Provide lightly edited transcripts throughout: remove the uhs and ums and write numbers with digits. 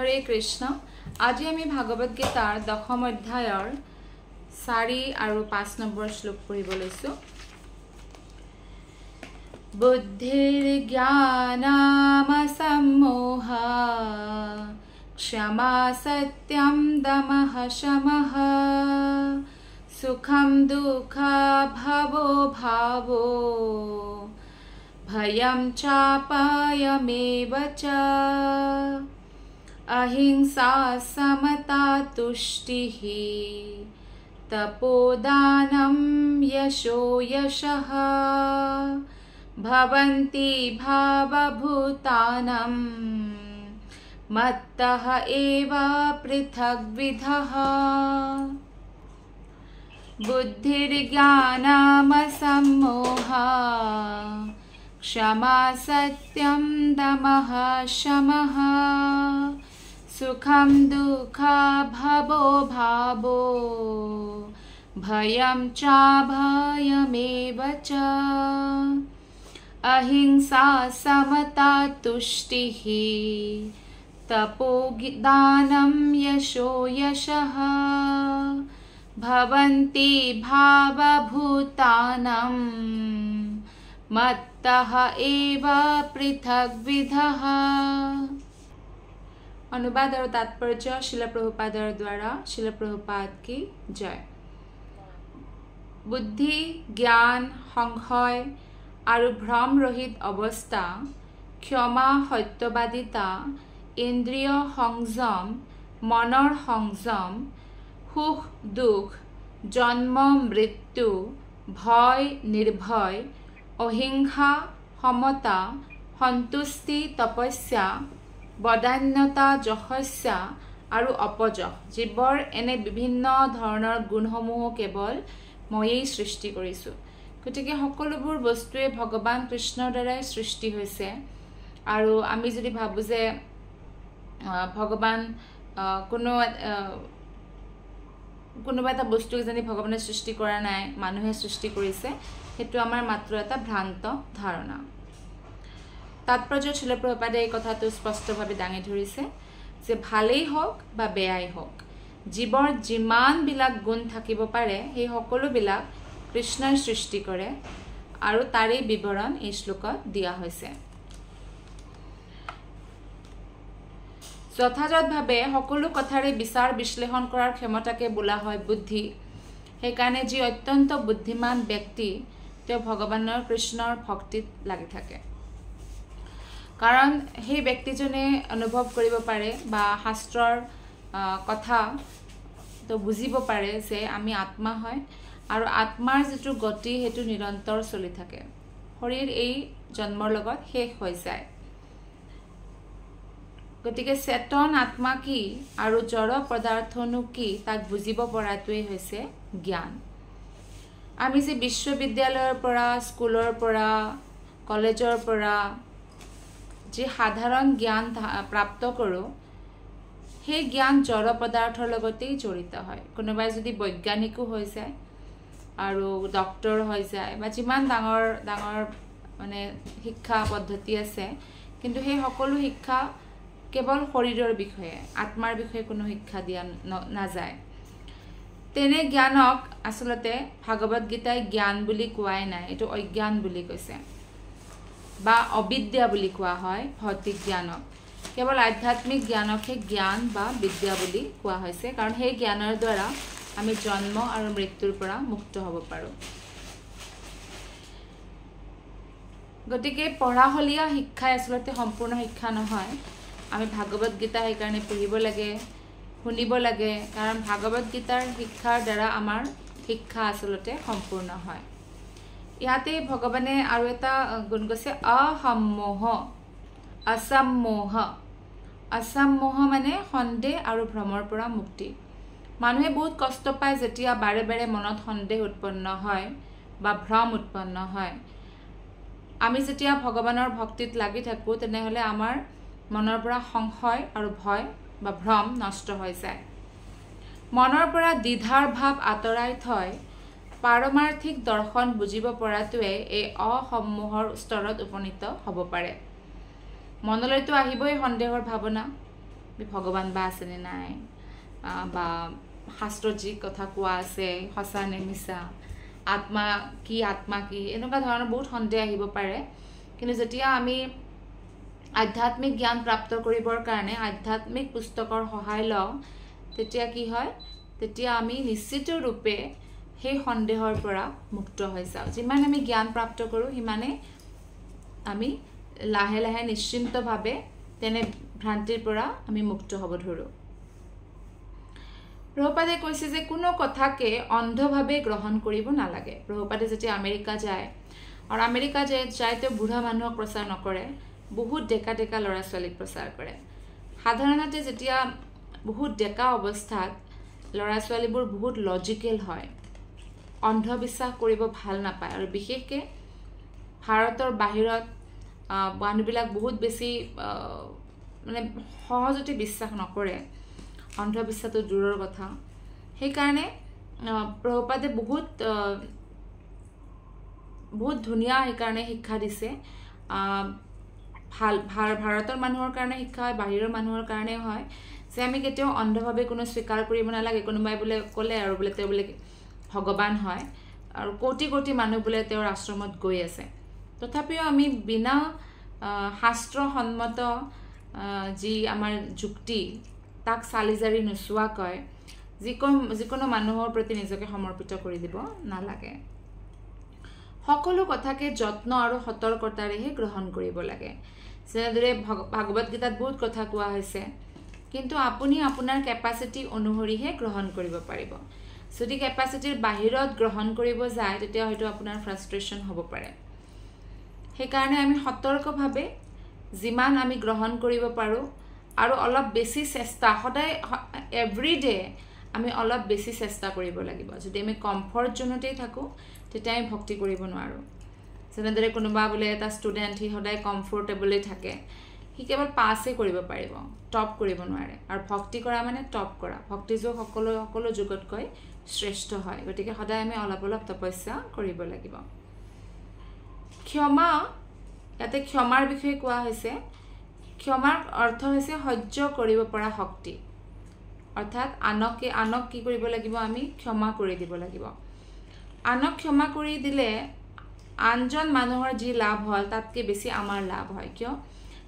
হৰে কৃষ্ণ। আজি আমি ভাগৱত গীতাৰ 10ম অধ্যায়ৰ 4 আৰু 5 নম্বৰ শ্লোক পঢ়িব লৈছো। বুদ্ধিৰ জ্ঞানাম সম্মোহা ক্ষমা সত্যম দমঃ শমঃ সুখম দুঃখা ভবো ভাবো ভয়ম চাপায়মেব চ अहिंसा समता तुष्टिः तपोदानं यशो यशः भवन्ति भावभूतानां मत्तः एव पृथग्विधः बुद्धिर्ज्ञानमसम्मोहा क्षमा सत्यं दमः शमः सुखम दुःखा भवो भावो भयं चाभयमेव च अहिंसा समता तुष्टिः तपोदानं यशो यशः भवन्ति भावभूतानां मत्तः एव पृथग्विधः। अनुवाद और तात्पर्य शिल प्रभुपादर द्वारा। शिल प्रभुपाद की जय। बुद्धि ज्ञान संशय और भ्रम रहित अवस्था, क्षमा सत्यवादिता, इंद्रिय संयम, मनर संयम, सुख दुख, जन्म मृत्यु, भय निर्भय, अहिंसा समता, सन्तुष्टि तपस्या, बदान्यता जशस्या और अपजह जीवर एने विभिन्न धৰণৰ गुणসমূह केवल ময়েই সৃষ্টি কৰিছো। গতিকে সকলোবোৰ বস্তুৱে ভগৱান কৃষ্ণৰ দ্বাৰাই সৃষ্টি হৈছে। আৰু আমি যদি ভাবো যে ভগৱান কোনোবা এটা বস্তু যেনে ভগৱানে সৃষ্টি কৰা নাই, মানুহে সৃষ্টি কৰিছে, সেইটো আমাৰ মাত্ৰ এটা ভ্ৰান্ত ধাৰণা। तात्पर्य शिल प्रभुपादे এই কথাটো স্পষ্টভাৱে দাঙি ধৰিছে যে ভালেই হোক বা বেয়াই হোক, জীৱৰ যিমান বিলাক গুণ থাকিব পাৰে সেই সকলো বিলাক কৃষ্ণই সৃষ্টি কৰে আৰু তাৰে বিৱৰণ এই শ্লোকত দিয়া হৈছে। যথাযথভাৱে সকলো কথাৰে বিচাৰ বিশ্লেষণ কৰাৰ ক্ষমতাকে বোলা হয় বুদ্ধি। সেইকাৰণে যি অত্যন্ত বুদ্ধিমান ব্যক্তি তেওঁ ভগৱানৰ কৃষ্ণৰ ভক্তিত লাগি থাকে। कारण हे व्यक्तिजने अनुभव करिब पारे बा शास्त्ৰৰ কথা तो बुझिब पारे जे आमी आत्मा হয় और आत्मार जेतु गति हेतु निरंतर चलि থাকে। शरीर এই जन्মৰ লগত শেষ হৈ যায়। গতিকে চেতন আত্মা কি আৰু জড় পদাৰ্থনো কি তাক বুঝিব পৰাটোই হৈছে জ্ঞান। আমি যে বিশ্ববিদ্যালয়ৰ পৰা, স্কুলৰ পৰা, কলেজৰ পৰা যে সাধাৰণ জ্ঞান প্ৰাপ্ত কৰো, সেই জ্ঞান জড় পদাৰ্থৰ লগতেই জড়িত হয়। কোনোবাই যদি বৈজ্ঞানিকো হৈ যায় আৰু ডক্টৰ হৈ যায় বা যিমান ডাঙৰ ডাঙৰ মানে শিক্ষা পদ্ধতি আছে, কিন্তু সেই সকলো শিক্ষা কেৱল শৰীৰৰ বিষয়ে, আত্মাৰ বিষয়ে কোনো শিক্ষা দিয়া নাযায়। তেনে জ্ঞানক আসলতে ভাগৱত গীতাই জ্ঞান বুলি কোৱাই নাই, এইটো অজ্ঞান বুলি কৈছে বা অবিদ্যা বুলি কোৱা হয়। ভৌতিক জ্ঞানক কেৱল আধ্যাত্মিক জ্ঞানকহে জ্ঞান বা বিদ্যা বুলি কোৱা হৈছে, কাৰণ সেই জ্ঞানৰ দ্বাৰা আমি জন্ম আৰু মৃত্যুৰ পৰা মুক্ত হ'ব পাৰোঁ। গতিকে পঢ়াশলীয়া শিক্ষাই আচলতে সম্পূৰ্ণ শিক্ষা নহয়। আমি ভাগৱত গীতা সেইকাৰণে পঢ়িব লাগে, শুনিব লাগে, কাৰণ ভাগৱত গীতাৰ শিক্ষাৰ দ্বাৰা আমাৰ শিক্ষা আচলতে সম্পূৰ্ণ হয়। ইয়াতে ভগৱানে আৰু এটা গুণ কৈছে অসম্মোহ, অসম্মোহ। অসম্মোহ মানে সন্দেহ আৰু ভ্ৰমৰ পৰা মুক্তি। মানুহে বহুত কষ্ট পায় যেতিয়া বাৰে বাৰে মনত সন্দেহ উৎপন্ন হয় বা ভ্ৰম উৎপন্ন হয়। আমি যেতিয়া ভগৱানৰ ভক্তিত লাগি থাকোঁ তেনেহ'লে আমাৰ মনৰ পৰা সংশয় আৰু ভয় বা ভ্ৰম নষ্ট হৈ যায়। মনৰ পৰা দ্বিধাৰ ভাৱ আঁতৰাই থৈ পাৰমাৰ্থিক দৰ্শন বুজিব পৰাটোৱে এই অসম্মোহৰ স্তৰত উপনীত হ'ব পাৰে। মনলৈতো আহিবই সন্দেহৰ ভাৱনা, ভগৱান বা আছেনে নাই, বা শাস্ত্ৰত যি কথা কোৱা আছে সঁচা নে মিছা, আত্মা কি এনেকুৱা ধৰণৰ বহুত সন্দেহ আহিব পাৰে। কিন্তু যেতিয়া আমি আধ্যাত্মিক জ্ঞান প্ৰাপ্ত কৰিবৰ কাৰণে আধ্যাত্মিক পুস্তকৰ সহায় লওঁ, তেতিয়া কি হয়, তেতিয়া আমি নিশ্চিত ৰূপে সেই সন্দেহৰ পৰা মুক্ত হৈ যাওঁ। যিমান আমি জ্ঞান প্ৰাপ্ত কৰোঁ সিমানে আমি লাহে লাহে নিশ্চিন্তভাৱে তেনে ভ্ৰান্তিৰ পৰা আমি মুক্ত হ'ব ধৰোঁ। প্ৰভুপাদে কৈছে যে কোনো কথাকে অন্ধভাৱে গ্ৰহণ কৰিব নালাগে। প্ৰভুপাদে যেতিয়া আমেৰিকা যায়, আৰু আমেৰিকা যায় তেওঁ বুঢ়া মানুহক প্ৰচাৰ নকৰে, বহুত ডেকা ডেকা ল'ৰা ছোৱালীক প্ৰচাৰ কৰে। সাধাৰণতে যেতিয়া বহুত ডেকা অৱস্থাত ল'ৰা ছোৱালীবোৰ বহুত লজিকেল হয়, অন্ধবিশ্বাস কৰিব ভাল নাপায়, আৰু বিশেষকৈ ভাৰতৰ বাহিৰত মানুহবিলাক বহুত বেছি মানে সহজতে বিশ্বাস নকৰে, অন্ধবিশ্বাসটো দূৰৰ কথা। সেইকাৰণে প্ৰভুপাদে বহুত ধুনীয়া সেইকাৰণে শিক্ষা দিছে। ভাৰতৰ মানুহৰ কাৰণে শিক্ষা হয়, বাহিৰৰ মানুহৰ কাৰণেও হয়, যে আমি কেতিয়াও অন্ধভাৱে কোনো স্বীকাৰ কৰিব নালাগে। কোনোবাই বোলে ক'লে আৰু বোলে তেওঁ বোলে ভগৱান হয়, আৰু কোটি কোটি মানুহ বোলে তেওঁৰ আশ্ৰমত গৈ আছে, তথাপিও আমি বিনা শাস্ত্ৰসন্মত যি আমাৰ যুক্তি তাক চালি জাৰি নোচোৱাকৈ যিকোনো মানুহৰ প্ৰতি নিজকে সমৰ্পিত কৰি দিব নালাগে। সকলো কথাকে যত্ন আৰু সতৰ্কতাৰেহে গ্ৰহণ কৰিব লাগে। যেনেদৰে ভাগৱত গীতাত বহুত কথা কোৱা হৈছে, কিন্তু আপুনি আপোনাৰ কেপাচিটি অনুসৰিহে গ্ৰহণ কৰিব পাৰিব। যদি কেপাচিটিৰ বাহিৰত গ্ৰহণ কৰিব যায়, তেতিয়া হয়তো আপোনাৰ ফ্ৰাষ্ট্ৰেশ্যন হ'ব পাৰে। সেইকাৰণে আমি সতৰ্কভাৱে যিমান আমি গ্ৰহণ কৰিব পাৰোঁ, আৰু অলপ বেছি চেষ্টা, সদায় এভৰিডে আমি অলপ বেছি চেষ্টা কৰিব লাগিব। যদি আমি কমফৰ্ট জোনতেই থাকোঁ, তেতিয়া আমি ভক্তি কৰিব নোৱাৰোঁ। যেনেদৰে কোনোবা বোলে এটা ষ্টুডেণ্ট, সি সদায় কমফৰ্টেবলেই থাকে, সি কেৱল পাছেই কৰিব পাৰিব, টপ কৰিব নোৱাৰে। আৰু ভক্তি কৰা মানে টপ কৰা। ভক্তি যোগ সকলো যুগতকৈ শ্ৰেষ্ঠ হয়। গতিকে সদায় আমি অলপ অলপ তপস্যা কৰিব লাগিব। ক্ষমা, ইয়াতে ক্ষমাৰ বিষয়ে কোৱা হৈছে। ক্ষমাৰ অৰ্থ হৈছে সহ্য কৰিব পৰা শক্তি, অৰ্থাৎ আনক কি কৰিব লাগিব, আমি ক্ষমা কৰি দিব লাগিব। আনক ক্ষমা কৰি দিলে আনজন মানুহৰ যি লাভ হয় তাতকৈ বেছি আমাৰ লাভ হয়। কিয়?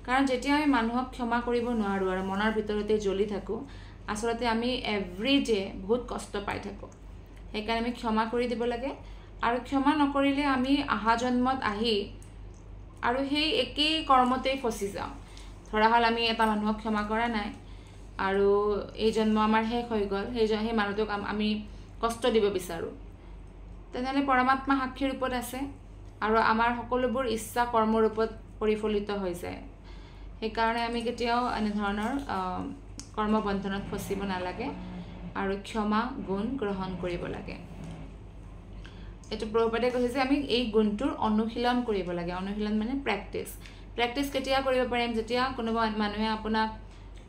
কাৰণ যেতিয়া আমি মানুহক ক্ষমা কৰিব নোৱাৰোঁ আৰু মনৰ ভিতৰতে জ্বলি থাকোঁ, আচলতে আমি এভৰিডে বহুত কষ্ট পাই থাকোঁ। সেইকাৰণে আমি ক্ষমা কৰি দিব লাগে। আৰু ক্ষমা নকৰিলে আমি অহা জন্মত আহি আৰু সেই একেই কৰ্মতেই ফচি যাওঁ। ধৰা হ'ল আমি এটা মানুহক ক্ষমা কৰা নাই, আৰু এই জন্ম আমাৰ শেষ হৈ গ'ল, সেই মানুহটোক আমি কষ্ট দিব বিচাৰোঁ, তেনেহ'লে পৰমাত্মা সাক্ষী ৰূপত আছে, আৰু আমাৰ সকলোবোৰ ইচ্ছা কৰ্ম ৰূপত পৰিফলিত হৈ যায়। সেইকাৰণে আমি কেতিয়াও এনেধৰণৰ কৰ্মবন্ধনত ফচিব নালাগে, আৰু ক্ষমা গুণ গ্ৰহণ কৰিব লাগে। এইটো প্ৰভুপাদে কৈছে যে আমি এই গুণটোৰ অনুশীলন কৰিব লাগে। অনুশীলন মানে প্ৰেক্টিচ কেতিয়া কৰিব পাৰিম? যেতিয়া কোনোবা মানুহে আপোনাক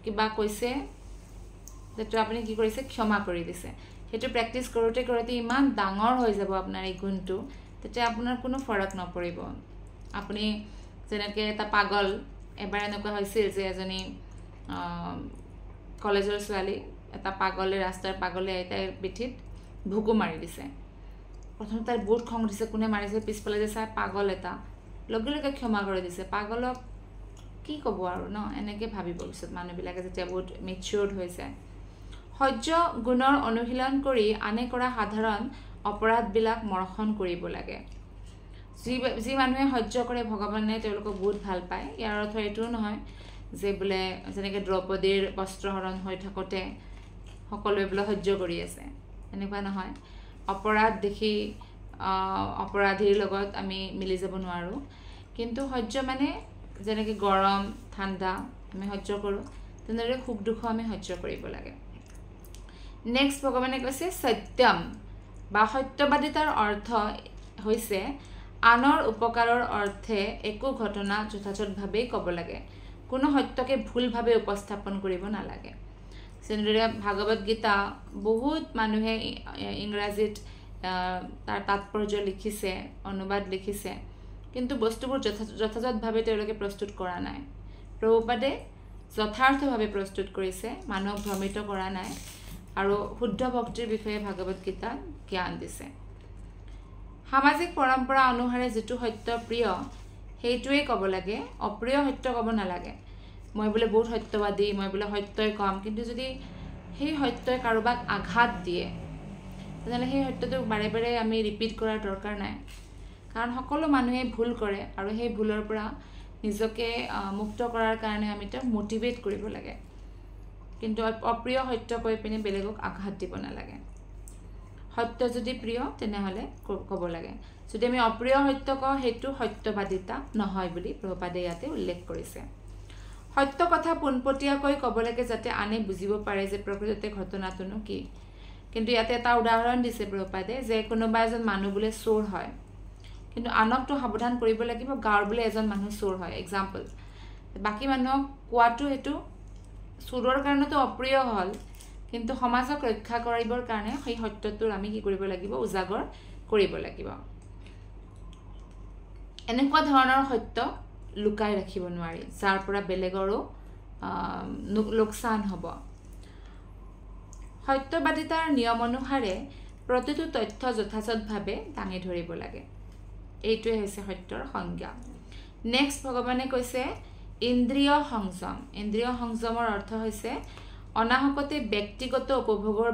কিবা কৈছে, যেতিয়া আপুনি কি কৰিছে, ক্ষমা কৰি দিছে, সেইটো প্ৰেক্টিচ কৰোঁতে কৰোঁতে ইমান ডাঙৰ হৈ যাব আপোনাৰ এই গুণটো, তেতিয়া আপোনাৰ কোনো ফৰক নপৰিব। আপুনি যেনেকৈ এটা পাগল, এবাৰ এনেকুৱা হৈছিল যে এজনী কলেজৰ ছোৱালী, এটা ৰাস্তাৰ পাগলে তাইৰ পিঠিত ভুকু মাৰি দিছে। প্ৰথমে তাইৰ বহুত খং উঠিছে, কোনে মাৰিছে, পিছফালে যে চাই পাগল এটা, লগে লগে ক্ষমা কৰি দিছে। পাগলক কি ক'ব আৰু ন, এনেকৈ ভাবিব পিছত মানুহবিলাকে যেতিয়া বহুত মেচিয়ৰ্ড হৈ যায়। সহ্য গুণৰ অনুশীলন কৰি আনে কৰা সাধাৰণ অপৰাধবিলাক মৰ্শন কৰিব লাগে। যি মানুহে সহ্য কৰে, ভগৱানে তেওঁলোকক বহুত ভাল পায়। ইয়াৰ অৰ্থ এইটোও নহয় যে বোলে যেনেকৈ দ্ৰৌপদীৰ বস্ত্ৰহৰণ হৈ থাকোঁতে সকলোৱে বোলে সহ্য কৰি আছে, এনেকুৱা নহয়। অপৰাধ দেখি অপৰাধীৰ লগত আমি মিলি যাব নোৱাৰোঁ। কিন্তু সহ্য মানে যেনেকৈ গৰম ঠাণ্ডা আমি সহ্য কৰোঁ, তেনেদৰে সুখ দুখো আমি সহ্য কৰিব লাগে। নেক্সট ভগৱানে কৈছে সত্যম বা সত্যবাদিতাৰ অৰ্থ হৈছে আনৰ উপকাৰৰ অৰ্থে একো ঘটনা যথাযথভাৱেই ক'ব লাগে, কোনো সত্যকে ভুলভাৱে উপস্থাপন কৰিব নালাগে। যেনেদৰে ভাগৱত গীতা বহুত মানুহে ইংৰাজীত তাৰ তাৎপৰ্য লিখিছে, অনুবাদ লিখিছে, কিন্তু বস্তুবোৰ যথাযথভাৱে তেওঁলোকে প্ৰস্তুত কৰা নাই। প্ৰভুপাদে যথাৰ্থভাৱে প্ৰস্তুত কৰিছে, মানুহক ভ্ৰমিত কৰা নাই আৰু শুদ্ধ ভক্তিৰ বিষয়ে ভাগৱত গীতাত জ্ঞান দিছে। সামাজিক পৰম্পৰা অনুসাৰে যিটো সত্য প্ৰিয় সেইটোৱেই ক'ব লাগে, অপ্ৰিয় সত্য ক'ব নালাগে। মই বোলে বহুত সত্যবাদী, মই বোলে সত্যই কম, কিন্তু যদি সেই সত্যই কাৰোবাক আঘাত দিয়ে তেনেহ'লে সেই সত্যটো বাৰে বাৰে আমি ৰিপিট কৰাৰ দৰকাৰ নাই। কাৰণ সকলো মানুহে ভুল কৰে আৰু সেই ভুলৰ পৰা নিজকে মুক্ত কৰাৰ কাৰণে আমি তেওঁক মটিভেট কৰিব লাগে, কিন্তু অপ্ৰিয় সত্য কৈ পিনে বেলেগক আঘাত দিব নালাগে। সত্য যদি প্ৰিয় তেনেহ'লে ক'ব লাগে, যদি আমি অপ্ৰিয় সত্য কওঁ সেইটো সত্যবাদিতা নহয় বুলি প্ৰভুপাদে ইয়াতে উল্লেখ কৰিছে। সত্য কথা পোনপটীয়াকৈ ক'ব লাগে যাতে আনে বুজিব পাৰে যে প্ৰকৃততে ঘটনাটোনো কি। কিন্তু ইয়াতে এটা উদাহৰণ দিছে প্ৰভুপাদে যে কোনোবা এজন মানুহ বোলে চোৰ হয়, কিন্তু আনকতো সাৱধান কৰিব লাগিব, গাঁৱৰ বোলে এজন মানুহ চোৰ হয় এক্সাম্পল, বাকী মানুহক কোৱাটো সেইটো চোৰৰ কাৰণেতো অপ্ৰিয় হ'ল, কিন্তু সমাজক ৰক্ষা কৰিবৰ কাৰণে সেই সত্যটোৰ আমি কি কৰিব লাগিব, উজাগৰ কৰিব লাগিব। এনেকুৱা ধৰণৰ সত্য লুকাই ৰাখিব নোৱাৰি যাৰ পৰা বেলেগৰো লোকচান হ'ব। সত্যবাদিতাৰ নিয়ম অনুসাৰে প্ৰতিটো তথ্য যথাযথভাৱে দাঙি ধৰিব লাগে, এইটোৱে হৈছে সত্যৰ সংজ্ঞা। নেক্সট ভগৱানে কৈছে ইন্দ্ৰিয় সংযম। ইন্দ্ৰিয় সংযমৰ অৰ্থ হৈছে অনাহকতে ব্যক্তিগত উপভোগৰ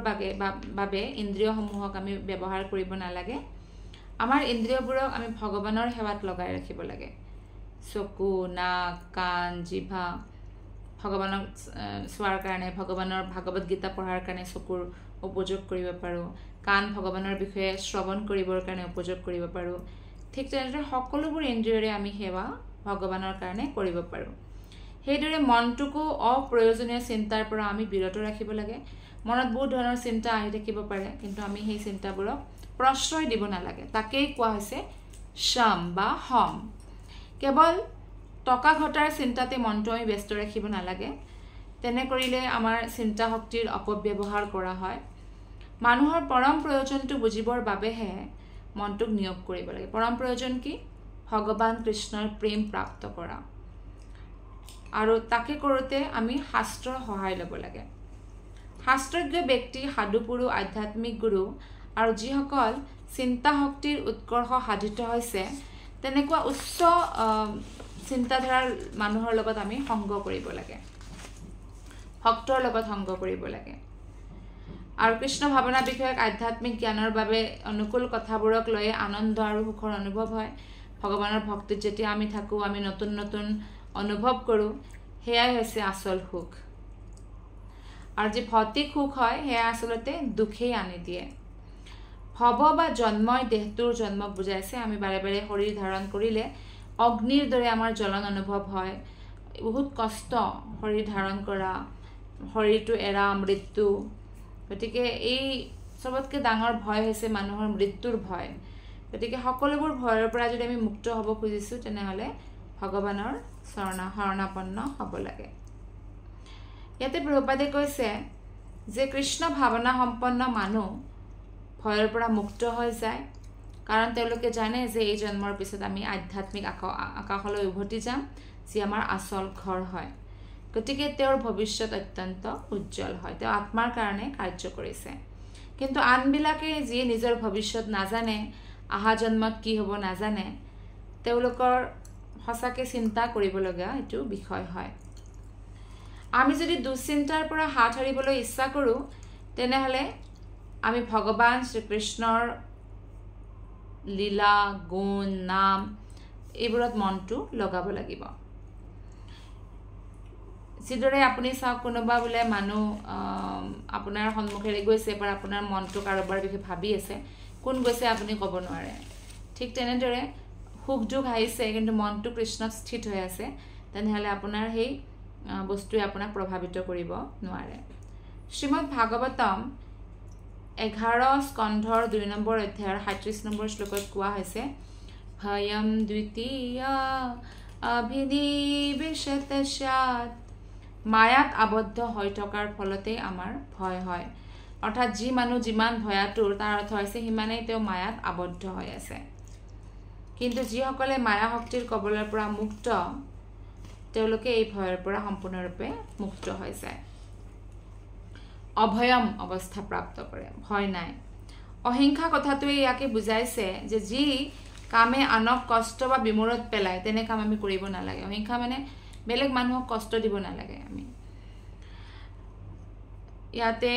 বাবে ইন্দ্ৰিয়সমূহক আমি ব্যৱহাৰ কৰিব নালাগে। আমাৰ ইন্দ্ৰিয়বোৰক আমি ভগৱানৰ সেৱাত লগাই ৰাখিব লাগে। চকু, নাক, কাণ, জিভা ভগৱানক চোৱাৰ কাৰণে, ভগৱানৰ ভাগৱত গীতা পঢ়াৰ কাৰণে চকুৰ উপযোগ কৰিব পাৰোঁ, কাণ ভগৱানৰ বিষয়ে শ্ৰৱণ কৰিবৰ কাৰণে উপযোগ কৰিব পাৰোঁ। ঠিক তেনেদৰে সকলোবোৰ ইন্দ্ৰিয়ৰে আমি সেৱা ভগৱানৰ কাৰণে কৰিব পাৰোঁ। সেইদৰে মনটোকো অপ্ৰয়োজনীয় চিন্তাৰ পৰা আমি বিৰত ৰাখিব লাগে। মনত বহুত ধৰণৰ চিন্তা আহি থাকিব পাৰে, কিন্তু আমি সেই চিন্তাবোৰক প্ৰশ্ৰয় দিব নালাগে। তাকেই কোৱা হৈছে শম বা হম। কেৱল টকা ঘটাৰ চিন্তাতে মনটো আমি ব্যস্ত ৰাখিব নালাগে, তেনে কৰিলে আমাৰ চিন্তা শক্তিৰ অপব্যৱহাৰ কৰা হয়। মানুহৰ পৰম প্ৰয়োজনটো বুজিবৰ বাবেহে মনটোক নিয়োগ কৰিব লাগে। পৰম প্ৰয়োজন কি? ভগৱান কৃষ্ণৰ প্ৰেম প্ৰাপ্ত কৰা, আৰু তাকে কৰোঁতে আমি শাস্ত্ৰৰ সহায় ল'ব লাগে। শাস্ত্ৰজ্ঞ ব্যক্তি, সাধু পুৰুষ, আধ্যাত্মিক গুৰু আৰু যিসকল চিন্তা শক্তিৰ উৎকৰ্ষ সাধিত হৈছে তেনেকুৱা উচ্চ চিন্তাধাৰাৰ মানুহৰ লগত আমি সংগ কৰিব লাগে, ভক্তৰ লগত সংগ কৰিব লাগে। আৰু কৃষ্ণ ভাৱনা বিষয়ক আধ্যাত্মিক জ্ঞানৰ বাবে অনুকূল কথাবোৰক লৈ আনন্দ আৰু সুখৰ অনুভৱ হয়। ভগৱানৰ ভক্তিত যেতিয়া আমি থাকোঁ, আমি নতুন নতুন অনুভৱ কৰোঁ, সেয়াই হৈছে আচল সুখ। আৰু যি ভৌতিক সুখ হয় সেয়া আচলতে দুখেই আনি দিয়ে। ভৱ বা জন্মই দেহটোৰ জন্মক বুজাইছে। আমি বাৰে বাৰে শৰীৰ ধাৰণ কৰিলে অগ্নিৰ দৰে আমাৰ জ্বলন অনুভৱ হয়। বহুত কষ্ট শৰীৰ ধাৰণ কৰা, শৰীৰটো এৰা, মৃত্যু। গতিকে এই চবতকৈ ডাঙৰ ভয় হৈছে মানুহৰ মৃত্যুৰ ভয়। গতিকে সকলোবোৰ ভয়ৰ পৰা যদি আমি মুক্ত হ'ব খুজিছোঁ তেনেহ'লে ভগৱানৰ শৰণাপন্ন হ'ব লাগে। ইয়াতে প্ৰভুপাদে কৈছে যে কৃষ্ণ ভাৱনা সম্পন্ন মানুহ ভয়ৰ পৰা মুক্ত হৈ যায়, কাৰণ তেওঁলোকে জানে যে এই জন্মৰ পিছত আমি আধ্যাত্মিক আকাশলৈ উভতি যাম, যি আমাৰ আচল ঘৰ হয়। গতিকে তেওঁৰ ভৱিষ্যত অত্যন্ত উজ্জ্বল হয়, তেওঁ আত্মাৰ কাৰণে কাৰ্য কৰিছে। কিন্তু আনবিলাকে যিয়ে নিজৰ ভৱিষ্যত নাজানে, অহা জন্মত কি হ'ব নাজানে, তেওঁলোকৰ সঁচাকৈ চিন্তা কৰিবলগীয়া এইটো বিষয় হয়। আমি যদি দুশ্চিন্তাৰ পৰা হাত সাৰিবলৈ ইচ্ছা কৰোঁ তেনেহ'লে আমি ভগৱান শ্ৰীকৃষ্ণৰ লীলা, গুণ, নাম এইবোৰত মনটো লগাব লাগিব। যিদৰে আপুনি চাওক, কোনোবা বোলে মানুহ আপোনাৰ সন্মুখেৰে গৈছে, বা আপোনাৰ মনটো কাৰোবাৰ বিষয়ে ভাবি আছে, কোন গৈছে আপুনি ক'ব নোৱাৰে। ঠিক তেনেদৰে সুখ দুখ আহিছে কিন্তু মনটো কৃষ্ণত স্থিত হৈ আছে, তেনেহ'লে আপোনাৰ সেই বস্তুৱে আপোনাক প্ৰভাৱিত কৰিব নোৱাৰে। শ্ৰীমদ ভাগৱতম 11 স্কন্ধৰ 2 নম্বৰ অধ্যায়ৰ 37 নম্বৰ শ্লোকত কোৱা হৈছে ভয়ম দ্বিতীয়া অভিনিবেশতস্যাৎ। মায়াত আবদ্ধ হৈ থকাৰ ফলতেই আমাৰ ভয় হয়। অৰ্থাৎ যি মানুহ যিমান ভয়াতুৰ, তাৰ অৰ্থ হৈছে সিমানেই তেওঁ মায়াত আবদ্ধ হৈ আছে। কিন্তু যিসকলে মায়া শক্তিৰ কবলৰ পৰা মুক্ত, তেওঁলোকে এই ভয়ৰ পৰা সম্পূৰ্ণৰূপে মুক্ত হৈ যায় অভয়ম অৱস্থা প্ৰাপ্ত কৰে ভয় নাই অহিংসা কথাটোৱে ইয়াকে বুজাইছে যে যি কামে আনক কষ্ট বা বিমূৰত পেলায় তেনে কাম আমি কৰিব নালাগে অহিংসা মানে বেলেগ মানুহক কষ্ট দিব নালাগে আমি ইয়াতে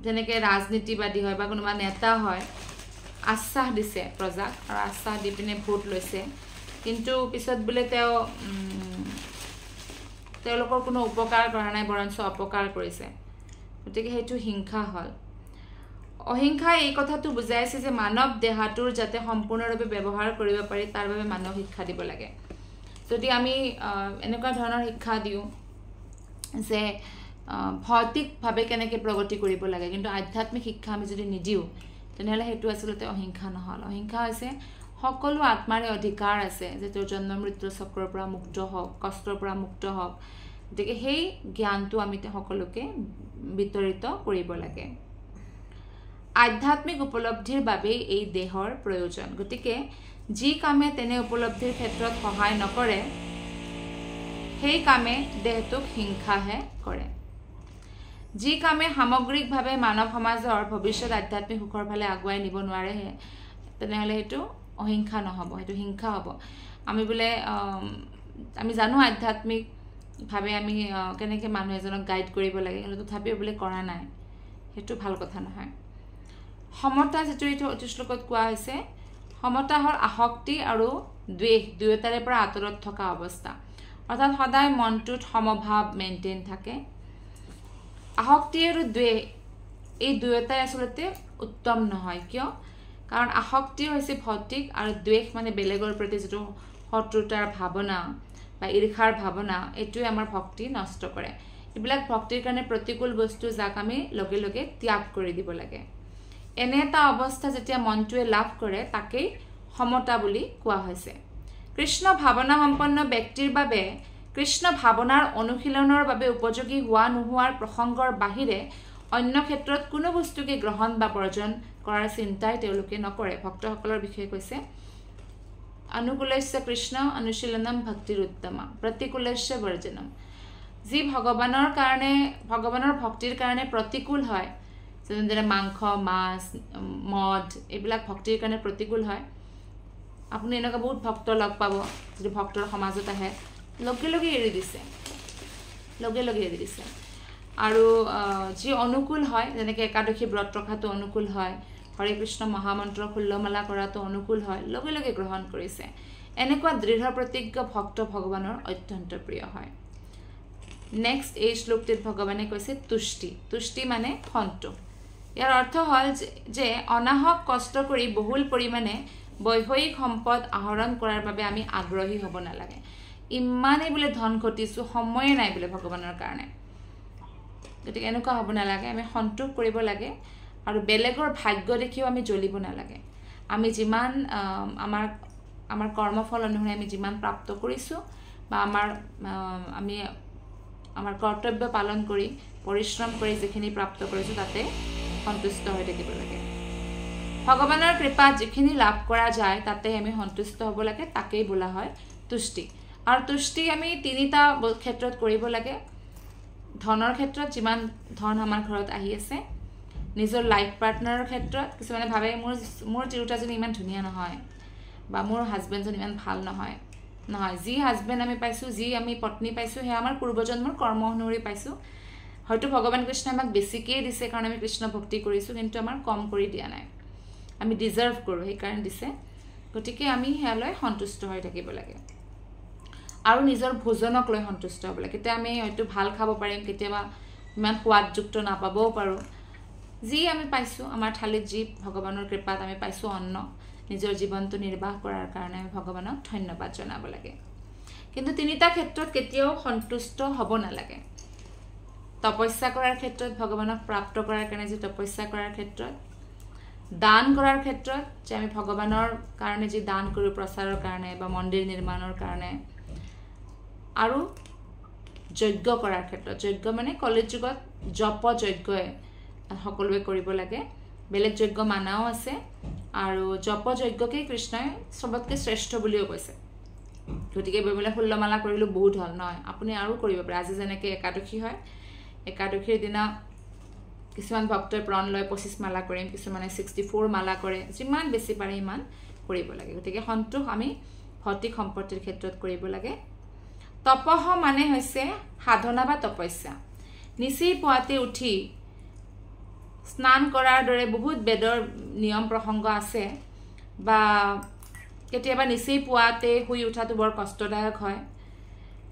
যেনেকৈ ৰাজনীতিবাদী হয় বা কোনোবা নেতা হয় আশ্বাস দিছে প্ৰজাক আৰু আশ্বাস দি পিনে ভোট লৈছে কিন্তু পিছত বোলে তেওঁলোকৰ কোনো উপকাৰ কৰা নাই বৰঞ্চ অপকাৰ কৰিছে গতিকে সেইটো হিংসা হ'ল অহিংসা এই কথাটো বুজাইছে যে মানৱ দেহাটোৰ যাতে সম্পূৰ্ণৰূপে ব্যৱহাৰ কৰিব পাৰি তাৰ বাবে মানৱ শিক্ষা দিব লাগে যদি আমি এনেকুৱা ধৰণৰ শিক্ষা দিওঁ যে ভৌতিকভাৱে কেনেকৈ প্ৰগতি কৰিব লাগে কিন্তু আধ্যাত্মিক শিক্ষা আমি যদি নিদিওঁ তেনেহ'লে সেইটো আচলতে অহিংসা নহ'ল অহিংসা হৈছে সকলো আত্মাৰে অধিকাৰ আছে যে তেওঁৰ জন্ম মৃত্যুৰ চক্ৰৰ পৰা মুক্ত হওক কষ্টৰ পৰা মুক্ত হওক গতিকে সেই জ্ঞানটো আমি সকলোকে বিতৰিত কৰিব লাগে আধ্যাত্মিক উপলব্ধিৰ বাবেই এই দেহৰ প্ৰয়োজন গতিকে যি কামে তেনে উপলব্ধিৰ ক্ষেত্ৰত সহায় নকৰে সেই কামে দেহটোক হিংসাহে কৰে যি কামে সামগ্ৰিকভাৱে মানৱ সমাজৰ ভৱিষ্যত আধ্যাত্মিক সুখৰ ফালে আগুৱাই নিব নোৱাৰে তেনেহ'লে সেইটো অহিংসা নহ'ব সেইটো হিংসা হ'ব আমি বোলে আমি জানো আধ্যাত্মিকভাৱে আমি কেনেকৈ মানুহ এজনক গাইড কৰিব লাগে কিন্তু তথাপিও বোলে কৰা নাই সেইটো ভাল কথা নহয় সমতা যিটো এইটো শ্লোকত কোৱা হৈছে সমতা হ'ল আসক্তি আৰু দ্বেষ দুয়োটাৰে পৰা আঁতৰত থকা অৱস্থা অৰ্থাৎ সদায় মনটোত সমভাৱ মেইনটেইন থাকে আসক্তি আৰু দ্বেষ এই দুয়োটাই আচলতে উত্তম নহয় কিয় কাৰণ আসক্তি হৈছে ভৌতিক আৰু দ্বেষ মানে বেলেগৰ প্ৰতি যিটো শত্ৰুতাৰ ভাৱনা বা ঈৰ্ষাৰ ভাৱনা এইটোৱে আমাৰ ভক্তি নষ্ট কৰে এইবিলাক ভক্তিৰ কাৰণে প্ৰতিকূল বস্তু যাক আমি লগে লগে ত্যাগ কৰি দিব লাগে এনে এটা অৱস্থা যেতিয়া মনটোৱে লাভ কৰে তাকেই সমতা বুলি কোৱা হৈছে কৃষ্ণ ভাৱনা সম্পন্ন ব্যক্তিৰ বাবে কৃষ্ণ ভাৱনাৰ অনুশীলনৰ বাবে উপযোগী হোৱা নোহোৱাৰ প্ৰসংগৰ বাহিৰে অন্য ক্ষেত্ৰত কোনো বস্তুকে গ্ৰহণ বা বৰ্জন কৰাৰ চিন্তাই তেওঁলোকে নকৰে ভক্তসকলৰ বিষয়ে কৈছে অনুকূলস্য কৃষ্ণ অনুশীলনম ভক্তিৰ উত্তমা প্ৰতিকূলস্য বৰ্জনম যি ভগৱানৰ ভক্তিৰ কাৰণে প্ৰতিকূল হয় যেনে মাংস মাছ মদ এইবিলাক ভক্তিৰ কাৰণে প্ৰতিকূল হয় আপুনি এনেকুৱা বহুত ভক্ত লগ পাব যদি ভক্তৰ সমাজত আহে লগে লগে এৰি দিছে আৰু যি অনুকূল হয় যেনেকৈ একাদশী ব্ৰত ৰখাটো অনুকূল হয় হৰে কৃষ্ণ মহামন্ত্ৰ খুল্লমালা কৰাটো অনুকূল হয় লগে লগে গ্ৰহণ কৰিছে এনেকুৱা দৃঢ় প্ৰতিজ্ঞ ভক্ত ভগৱানৰ অত্যন্ত প্ৰিয় হয় নেক্সট এই শ্লোকটিত ভগৱানে কৈছে তুষ্টি মানে সন্তোষ ইয়াৰ অৰ্থ হ'ল যে অনাহক কষ্ট কৰি বহুল পৰিমাণে বৈষয়িক সম্পদ আহৰণ কৰাৰ বাবে আমি আগ্ৰহী হ'ব নালাগে ইমানেই বোলে ধন ঘটিছোঁ সময়ে নাই বোলে ভগৱানৰ কাৰণে গতিকে এনেকুৱা হ'ব নালাগে আমি সন্তোষ কৰিব লাগে আৰু বেলেগৰ ভাগ্য দেখিও আমি জ্বলিব নালাগে আমি যিমান আমাৰ কৰ্মফল অনুসৰি আমি যিমান প্ৰাপ্ত কৰিছোঁ বা আমি আমাৰ কৰ্তব্য পালন কৰি পৰিশ্ৰম কৰি যিখিনি প্ৰাপ্ত কৰিছোঁ তাতে সন্তুষ্ট হৈ থাকিব লাগে ভগৱানৰ কৃপাত যিখিনি লাভ কৰা যায় তাতে আমি সন্তুষ্ট হ'ব লাগে তাকেই বোলা হয় তুষ্টি আৰু তুষ্টি আমি তিনিটা ক্ষেত্ৰত কৰিব লাগে ধনৰ ক্ষেত্ৰত যিমান ধন আমাৰ ঘৰত আহি আছে নিজৰ লাইফ পাৰ্টনাৰৰ ক্ষেত্ৰত কিছুমানে ভাবে মোৰ তিৰোতাজনী ইমান ধুনীয়া নহয় বা মোৰ হাজবেণ্ডজন ইমান ভাল নহয় যি হাজবেণ্ড আমি পাইছোঁ যি আমি পত্নী পাইছোঁ সেয়া আমাৰ পূৰ্বজন্মৰ কৰ্ম অনুসৰি পাইছোঁ হয়তো ভগৱান কৃষ্ণই আমাক বেছিকেই দিছে কাৰণ আমি কৃষ্ণ ভক্তি কৰিছোঁ কিন্তু আমাৰ কম কৰি দিয়া নাই আমি ডিজাৰ্ভ কৰোঁ সেইকাৰণে দিছে গতিকে আমি সেয়ালৈ সন্তুষ্ট হৈ থাকিব লাগে আৰু নিজৰ ভোজনক লৈ সন্তুষ্ট হ'ব লাগে কেতিয়া আমি হয়তো ভাল খাব পাৰিম কেতিয়াবা ইমান সোৱাদযুক্ত নাপাবও পাৰোঁ যি আমি পাইছোঁ আমাৰ থালিত যি ভগৱানৰ কৃপাত আমি পাইছোঁ অন্ন নিজৰ জীৱনটো নিৰ্বাহ কৰাৰ কাৰণে আমি ভগৱানক ধন্যবাদ জনাব লাগে কিন্তু তিনিটা ক্ষেত্ৰত কেতিয়াও সন্তুষ্ট হ'ব নালাগে তপস্যা কৰাৰ ক্ষেত্ৰত ভগৱানক প্ৰাপ্ত কৰাৰ কাৰণে যি তপস্যা কৰাৰ ক্ষেত্ৰত দান কৰাৰ ক্ষেত্ৰত যে আমি ভগৱানৰ কাৰণে যি দান কৰোঁ প্ৰচাৰৰ কাৰণে বা মন্দিৰ নিৰ্মাণৰ কাৰণে আৰু যজ্ঞ কৰাৰ ক্ষেত্ৰত যজ্ঞ মানে কলিৰ যুগত জপ যজ্ঞই সকলোৱে কৰিব লাগে বেলেগ যজ্ঞ মানাও আছে আৰু জপ যজ্ঞকেই কৃষ্ণই চবতকৈ শ্ৰেষ্ঠ বুলিও কৈছে গতিকে বোলে 16 মালা কৰিলো বহুত হল নহয় আপুনি আৰু কৰিব পাৰে আজি যেনেকৈ একাদশী হয় একাদশীৰ দিনা কিছুমান ভক্তই প্रण লয় 25 মালা কৰিম কিছুমানে 64 মালা কৰে যিমান বেছি পাৰে ইমান কৰিব লাগে গতিকে সন্তোষ আমি ভৌতিক সম্পত্তিৰ ক্ষেত্ৰত কৰিব লাগে তপহ মানে হৈছে সাধনা বা তপস্যা নিচেই পুৱাতে উঠি স্নান কৰাৰ দৰে বহুত বেদৰ নিয়ম প্ৰসংগ আছে বা কেতিয়াবা নিচেই পুৱাতে শুই উঠাটো বৰ কষ্টদায়ক হয়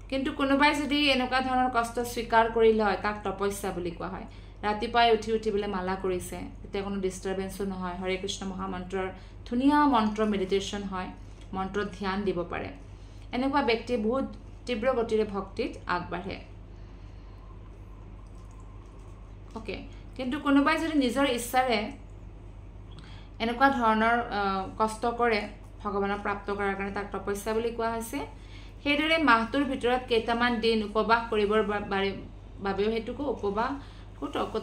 কিন্তু কোনোবাই যদি এনেকুৱা ধৰণৰ কষ্ট স্বীকাৰ কৰি লয় তাক তপস্যা বুলি কোৱা হয় ৰাতিপুৱাই উঠি বোলে মালা কৰিছে তেতিয়া কোনো ডিস্টাৰবেন্সো নহয় হৰে কৃষ্ণ মহামন্ত্ৰৰ ধুনীয়া মন্ত্ৰ মেডিটেশ্যন হয় মন্ত্ৰত ধ্যান দিব পাৰে এনেকুৱা ব্যক্তি বহুত তীব্ৰ গতিৰে ভক্তিত আগবাঢ়ে ওকে কিন্তু কোনোবাই যদি নিজৰ ইচ্ছাৰে এনেকুৱা ধৰণৰ কষ্ট কৰে ভগৱানক প্ৰাপ্ত কৰাৰ কাৰণে তাক তপস্যা বুলি কোৱা হৈছে সেইদৰে মাহটোৰ ভিতৰত কেইটামান দিন উপবাস কৰিবৰ বাবেও হেতুকো উপবাস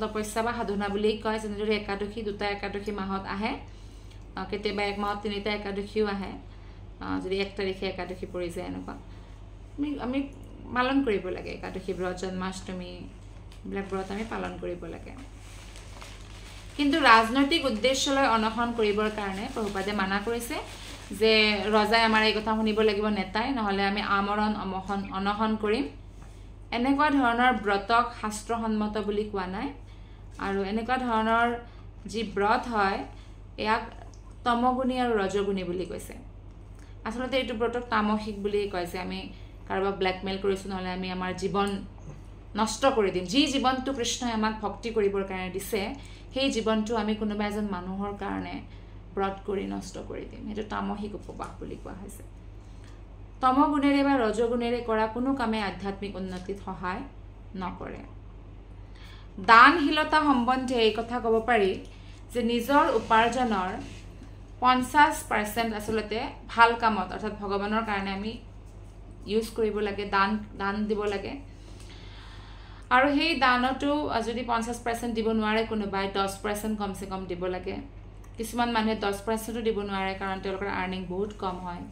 তপস্যা বা সাধনা বুলি কয় যেনেদৰে একাদশী দুটা একাদশী মাহত আহে কেতিয়াবা এক মাহত তিনিটা একাদশীও আহে যদি 1 তাৰিখে একাদশী পৰি যায় এনেকুৱা আমি পালন কৰিব লাগে একাদশী ব্ৰত জন্মাষ্টমী ব্লাক ব্ৰত আমি পালন কৰিব লাগে কিন্তু ৰাজনৈতিক উদ্দেশ্যলৈ অনশন কৰিবৰ কাৰণে প্ৰভুপাদে মানা কৰিছে যে ৰজাই আমাৰ এই কথা শুনিব লাগিব নেতাই নহলে আমি আমৰণ অনশন কৰিম এনেকুৱা ধৰণৰ ব্ৰতক শাস্ত্ৰসন্মত বুলি কোৱা নাই আৰু এনেকুৱা ধৰণৰ যি ব্ৰত হয় ইয়াক তমগুণী আৰু ৰজগুণী বুলি কৈছে আসলতে এইটো ব্ৰতক তামসিক বুলি কয় যে আমি কাৰোবাক ব্ল্যাকমেইল কৰিছো নহলে আমি আমাৰ জীৱন নষ্ট কৰি দিম যি জীৱনটো কৃষ্ণই আমাক ভক্তি কৰিবৰ কাৰণে দিছে সেই জীৱনটো আমি কোনোবা এজন মানুহৰ কাৰণে ব্ৰত কৰি নষ্ট কৰি দিম সেইটো তামসিক উপবাস বুলি কোৱা হৈছে তমগুণেৰে বা ৰজগুণেৰে কৰা কোনো কামে আধ্যাত্মিক উন্নতিত সহায় নকৰে দানশীলতা সম্বন্ধে এই কথা ক'ব পাৰি যে নিজৰ উপাৰ্জনৰ 50% আসলতে ভাল কামত অৰ্থাৎ ভগৱানৰ কাৰণে আমি ইউজ কৰিব লাগে দান দিব লাগে আৰু সেই দানটো যদি 50% দিব নোৱাৰে কোনোবাই 10% কমসে কম দিব লাগে কিছুমান মানুহে 10%ও দিব নোৱাৰে কাৰণ তেওঁলোকৰ আৰ্নিং বহুত কম হয়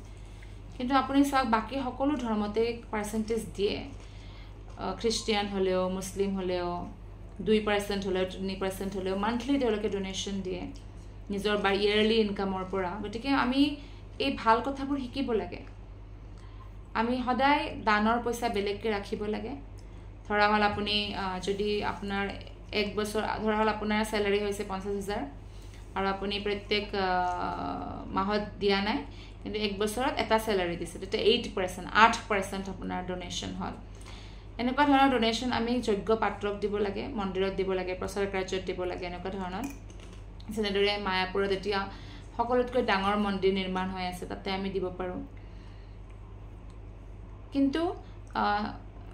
কিন্তু আপুনি চাওক বাকি সকলো ধৰ্মতে পাৰ্সেন্টেজ দিয়ে খ্ৰীষ্টিয়ান হলেও মুছলিম হলেও 2% হলেও 3% হলেও মান্থলি তেওঁলোকে ডোনেশ্যন দিয়ে নিজৰ বা ইয়াৰলি ইনকামৰ পৰা গতিকে আমি এই ভাল কথাবোৰ শিকিব লাগে আমি সদায় দানৰ পইচা বেলেগকে ৰাখিব লাগে ধৰা হল আপুনি যদি আপোনাৰ এক বছৰ ধৰা হল আপোনাৰ স্যালাৰি হৈছে 50,000 আৰু আপুনি প্ৰত্যেক মাহত দিয়া নাই কিন্তু এক বছৰত এটা স্যালাৰি দিছে তেতিয়া 8% আপোনাৰ ডোনেশ্যন হল এনেকুৱা ধৰণৰ ডোনেশ্যন আমি যোগ্য পাত্ৰক দিব লাগে মন্দিৰত দিব লাগে প্ৰচাৰ কাৰ্যত দিব লাগে এনেকুৱা ধৰণৰ যেনেদৰে মায়াপুৰত এতিয়া সকলোতকৈ ডাঙৰ মন্দিৰ নিৰ্মাণ হৈ আছে তাতে আমি দিব পাৰো কিন্তু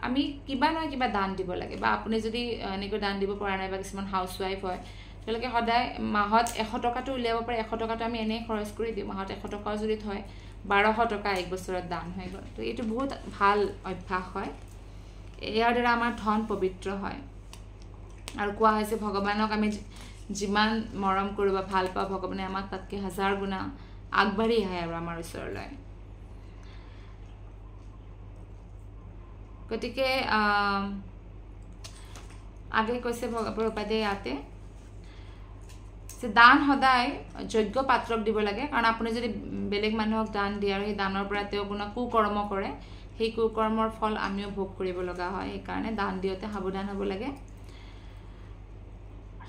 আমি কিবা নহয় কিবা দান দিব লাগে বা আপুনি যদি এনেকৈ দান দিব পৰা নাই বা কিছুমান হাউসৱাইফ হয় তেওঁলোকে সদায় মাহত 100 টকাটো উলিয়াব পাৰে 100 টকাটো আমি এনে খৰচ কৰি দিওঁ মাহত 100 টকা যদি থয় 1200 টকা এক বছৰত দান হৈ গ'ল তো এইটো বহুত ভাল অভ্যাস হয় ইয়াৰ দ্বাৰা আমাৰ ধন পবিত্ৰ হয় আৰু কোৱা হৈছে ভগৱানক আমি যিমান মৰম কৰো বা ভাল পাওঁ ভগৱানে আমাক তাতকে 1000 গুণা আগবাঢ়ি আহে আৰু আমাৰ ওচৰলৈ গতিকে আগে কৈছে ভগৱানে ইয়াতে যে দান সদায় যোগ্য পাত্ৰক দিব লাগে কাৰণ আপুনি যদি বেলেগ মানুহক দান দিয়ে আৰু এই দানৰ পৰা তেওঁ কোনো কুকৰ্ম কৰে সেই কুকৰ্মৰ ফল আমিও ভোগ কৰিব লগা হয় এই কাৰণে দান দিওতে সাৱধান হ'ব লাগে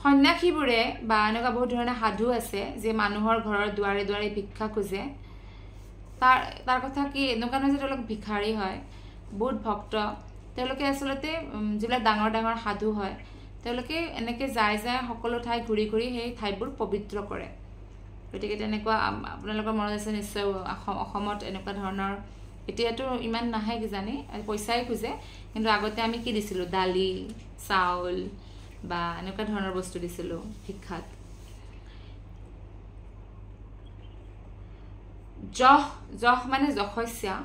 সন্ন্যাসীবোৰে বা এনেকুৱা বহুত ধৰণৰ সাধু আছে যে মানুহৰ ঘৰৰ দুৱাৰে দুৱাৰে ভিক্ষা খোজে তাৰ কথা কি এনেকুৱা নহয় যে তেওঁলোক ভিখাৰী হয় বহুত ভক্ত তেওঁলোকে আসলতে যিবিলাক ডাঙৰ ডাঙৰ সাধু হয় তেওঁলোকে এনেকে যায় সকলো ঠাই ঘূৰি ঘূৰি সেই ঠাইবোৰ পবিত্ৰ কৰে গতিকে তেনেকুৱা আপোনালোকৰ মনত আছে নিশ্চয় অসমত এনেকুৱা ধৰণৰ এতিয়াতো ইমান নাহে কি জানি পইচাই খুজে কিন্তু আগতে আমি কি দিছিলো দালি চাউল বা এনেকুৱা ধৰণৰ বস্তু দিছিলো ভিক্ষাত জহ মানে যশস্যা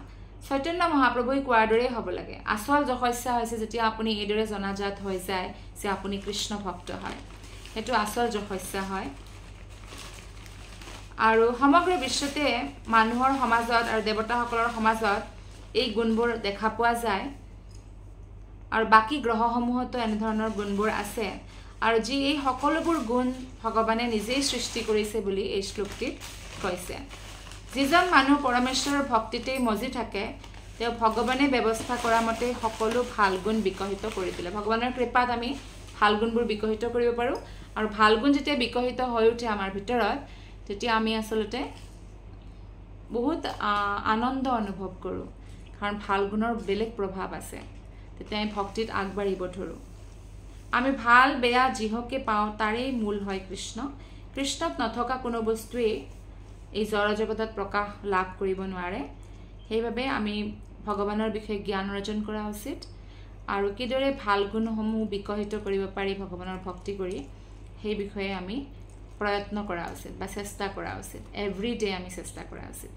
চৈতন্য মহাপ্ৰভুই কোৱাৰ দৰে হ'ব লাগে আসল যশস্যা হৈছে যেতিয়া আপুনি এইদৰে জনাজাত হৈ যায় যে আপুনি কৃষ্ণ ভক্ত হয় হেতু আসল যশস্যা হয় আৰু সমগ্ৰ বিশ্বতে মানুহৰ সমাজত আৰু দেৱতাসকলৰ সমাজত এই গুণবোৰ দেখা পোৱা যায় আৰু বাকি গ্ৰহসমূহতো এনে ধৰণৰ গুণবোৰ আছে আৰু যি এই সকলোবোৰ গুণ ভগৱানে নিজেই সৃষ্টি কৰিছে বুলি এই শ্লোকটিত কৈছে যিজন মানুহ পৰমেশ্বৰৰ ভক্তিতেই মজি থাকে তেওঁ ভগৱানে ব্যৱস্থা কৰা মতে সকলো ভাল গুণ বিকশিত কৰি তোলে ভগৱানৰ কৃপাত আমি ভাল গুণবোৰ বিকশিত কৰিব পাৰো আৰু ভাল গুণ যেতিয়া বিকশিত হৈ উঠে আমাৰ ভিতৰত তেতিয়া আমি আসলতে বহুত আনন্দ অনুভৱ কৰো কাৰণ ভাল গুণৰ বেলেগ প্ৰভাৱ আছে তেতিয়া আমি ভক্তিত আগবাঢ়িব ধৰো আমি ভাল বেয়া যিহকে পাওঁ তাৰেই মূল হয় কৃষ্ণ কৃষ্ণত নথকা কোনো বস্তুৱে এই জড় জগতত প্ৰকাশ লাভ কৰিব নোৱাৰে সেইভাবে আমি ভগৱানৰ বিষয়ে জ্ঞান অৰ্জন কৰা উচিত আৰু কিদৰে ভাল গুণসমূহ বিকশিত কৰিব পাৰি ভগৱানৰ ভক্তি কৰি সেই বিষয়ে আমি প্ৰয়ত্ন কৰা উচিত বা চেষ্টা কৰা উচিত এভৰি ডে আমি চেষ্টা কৰা উচিত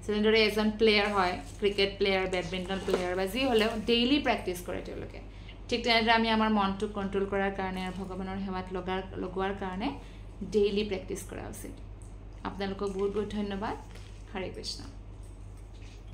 যেনেদৰে এজন প্লেয়াৰ হয় ক্ৰিকেট প্লেয়াৰ বেডমিণ্টন প্লেয়াৰ বা যি হ'লেও ডেইলি প্ৰেক্টিছ কৰে তেওঁলোকে ঠিক তেনেদৰে আমি আমাৰ মনটো কণ্ট্ৰোল কৰাৰ কাৰণে আৰু ভগৱানৰ সেৱাত লগোৱাৰ কাৰণে ডেইলি প্ৰেক্টিছ কৰা উচিত আপোনালোকক বহুত বহুত ধন্যবাদ হৰে কৃষ্ণ